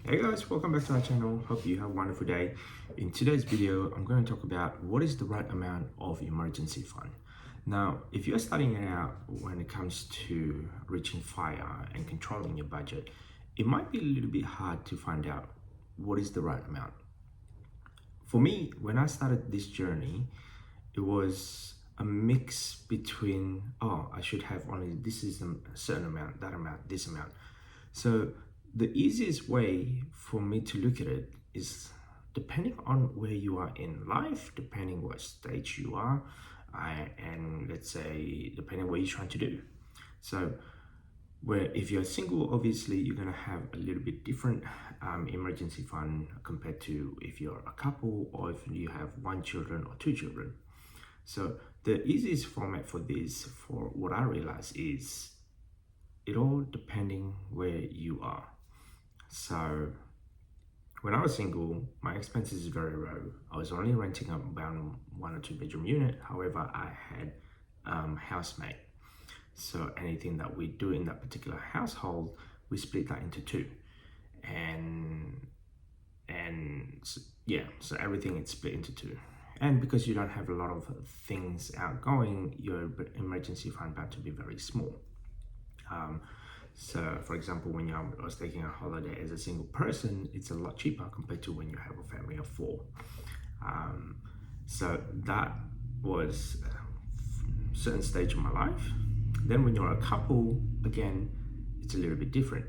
Hey guys, welcome back to my channel. Hope you have a wonderful day. In today's video, I'm going to talk about what is the right amount of emergency fund. Now, if you're starting it out when it comes to reaching fire and controlling your budget, it might be a little bit hard to find out what is the right amount. For me, when I started this journey, it was a mix between, I should have only this is a certain amount, that amount, this amount. So the easiest way for me to look at it is depending on where you are in life, depending what stage you are, and let's say depending what you're trying to do. So where if you're single, obviously you're going to have a little bit different emergency fund compared to if you're a couple or if you have one children or two children. So the easiest format for this, for what I realize, is it all depending where you are. So when I was single, my expenses is very low. I was only renting about 1 or 2 bedroom unit. However, I had housemate. So anything that we do in that particular household, we split that into two. So everything is split into two. And because you don't have a lot of things outgoing, your emergency fund bound to be very small. So for example, when I was taking a holiday as a single person, it's a lot cheaper compared to when you have a family of 4. So that was a certain stage of my life. Then when you're a couple, again, it's a little bit different.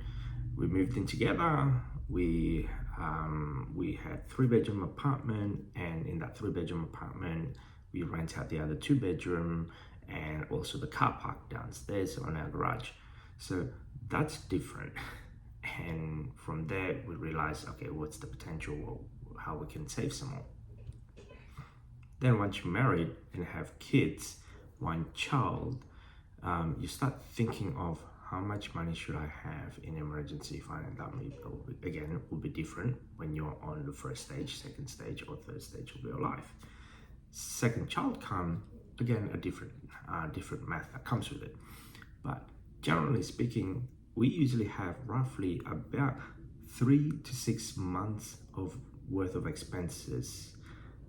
We moved in together. We had 3-bedroom apartment, and in that 3-bedroom apartment, we rent out the other 2-bedroom and also the car park downstairs on our garage. So that's different. And from there, we realized, okay, what's the potential, how we can save some more. Then once you're married and have kids, one child, you start thinking of how much money should I have in emergency fund, and that may, again, will be different when you're on the first stage, second stage, or third stage of your life. Second child come, again, a different math that comes with it. But generally speaking, we usually have roughly about 3 to 6 months of worth of expenses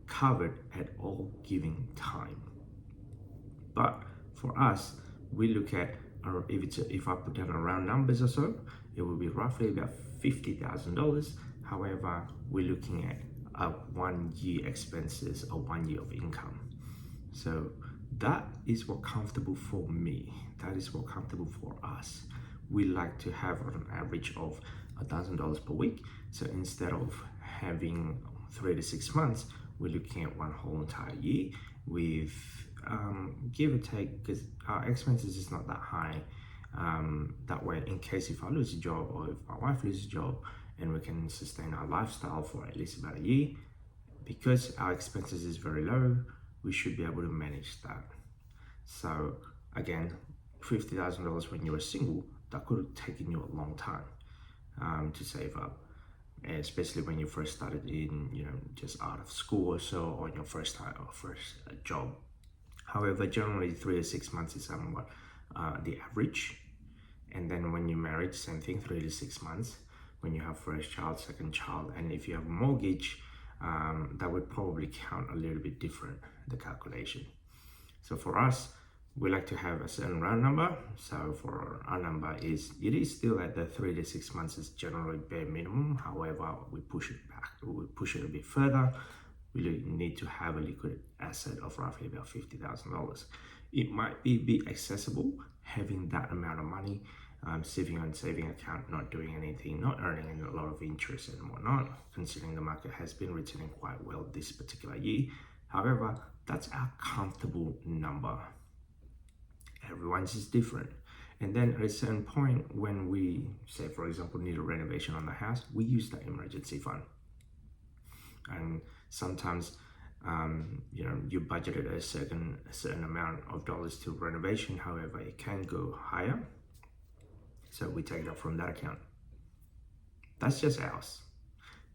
covered at all given time. But for us, we look at, if I put down around numbers or so, it will be roughly about $50,000. However, we're looking at 1 year expenses or 1 year of income. So that is what comfortable for me. That is what comfortable for us. We like to have an average of $1,000 per week. So instead of having 3 to 6 months, we're looking at one whole entire year with give or take, because our expenses is not that high. That way, in case if I lose a job or if my wife loses a job, and we can sustain our lifestyle for at least about a year, because our expenses is very low, we should be able to manage that. So again, $50,000 when you were single, that could have taken you a long time to save up, especially when you first started in, just out of school or so, or your first job. However, generally 3 to 6 months is somewhat the average. And then when you're married, same thing, 3 to 6 months. When you have first child, second child, and if you have a mortgage, that would probably count a little bit different, the calculation. So for us, we like to have a certain round number. So for our number it is still at the 3 to 6 months is generally bare minimum. However, we push it back, we push it a bit further. We need to have a liquid asset of roughly about $50,000. It might be accessible having that amount of money, sitting on saving account, not doing anything, not earning a lot of interest and whatnot, considering the market has been returning quite well this particular year. However, that's our comfortable number. Everyone's is different. And then at a certain point, when we say, for example, need a renovation on the house, we use that emergency fund. And sometimes, you budgeted a certain amount of dollars to renovation. However, it can go higher. So we take it up from that account. That's just ours.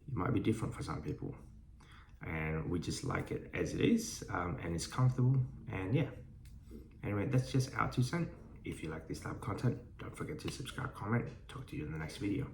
It might be different for some people. And we just like it as it is, and it's comfortable. And yeah. Anyway, that's just our 2 cents. If you like this type of content, don't forget to subscribe, comment. Talk to you in the next video.